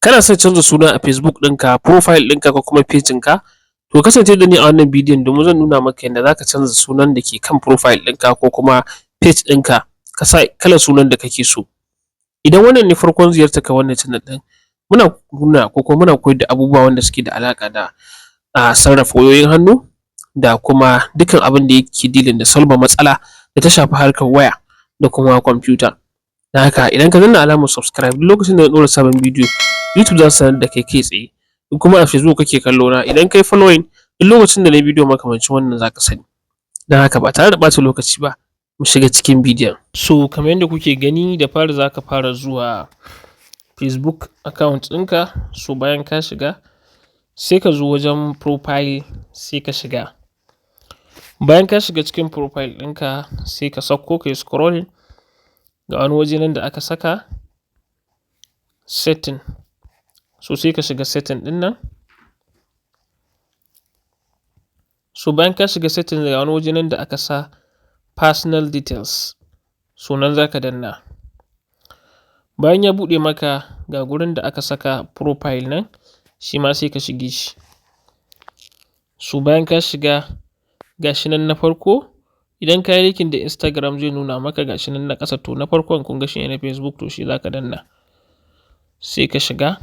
kana son canza suna a Facebook ɗinka, profile ɗinka ko kuma page ɗinka, to kasance da ni a wannan bidiyon domin zan nuna maka yadda za ka canza sunan da ke kan profile ɗinka ko kuma page ɗinka ka sa kalar sunan da kake so. Idan wannan ne farkon ziyartarka wannan channel ɗin, muna nuna ko kuma muna koyar da abubuwa wanda suke da alaƙa da sarrafa wayoyin hannu da kuma dukkan abin da yake dealing da solve matsala da ta shafi harkar waya da kuma kwamfuta. Don haka idan ka danna alamar subscribe duk lokacin da na ɗora sabon bidiyo, YouTube za su sanar da kai kai tsaye. In kuma a Facebook kake kallo na, idan kai following duk lokacin da na bidiyo makamancin wannan za ka sani. Don haka ba tare da ɓata lokaci ba, mu shiga cikin bidiyon. So kamar yadda kuke gani, da fari za ka fara zuwa Facebook account ɗinka. So bayan ka shiga sai ka zo wajen profile sai ka shiga. Bayan ka shiga cikin profile ɗinka sai ka sauko ka yi scrolling ga wani waje nan da aka saka setting. So sai ka shiga setting ɗin nan. So bayan ka shiga setting ga wani waje nan da aka sa personal details, so nan za ka danna. Bayan ya buɗe maka ga gurin da aka saka profile nan, shi ma sai ka shige shi. So bayan ka shiga gashi nan na farko, idan ka yi linkin da Instagram zai nuna maka gashi nan na ƙasa, to na farkon kun ga shi ne na Facebook, to shi za ka danna. Sai ka shiga.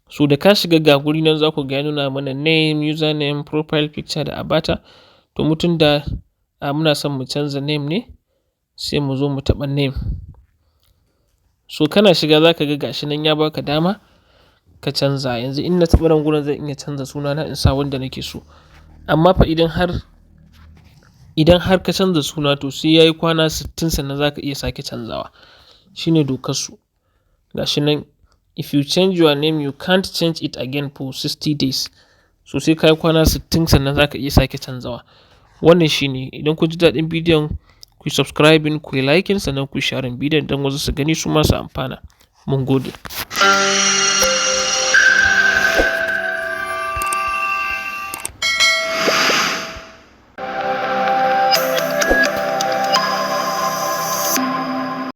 So da ka shiga ga guri nan za ku ga ya nuna mana name, username, profile picture da avatar. To mutum da muna son mu canza name ne, sai mu zo mu taɓa name. So kana shiga za ka ga gashi nan ya baka dama ka canza. Yanzu in na taɓa nan gurin zan iya canza sunana in sa wanda nake so. Amma fa idan har ka canza suna, to sai yayi kwana 60 sannan za ka iya sake canzawa. Shine dokar su. Gashi nan, if you change your name you can't change it again for 60 days. So sai ka yi kwana 60 sannan za ka iya sake canzawa. Wannan shine. Idan kun ji daɗin bidiyon, ku yi subscribing, ku yi liking, sannan ku yi sharing bidiyon don wasu su gani su ma su amfana. Mun gode.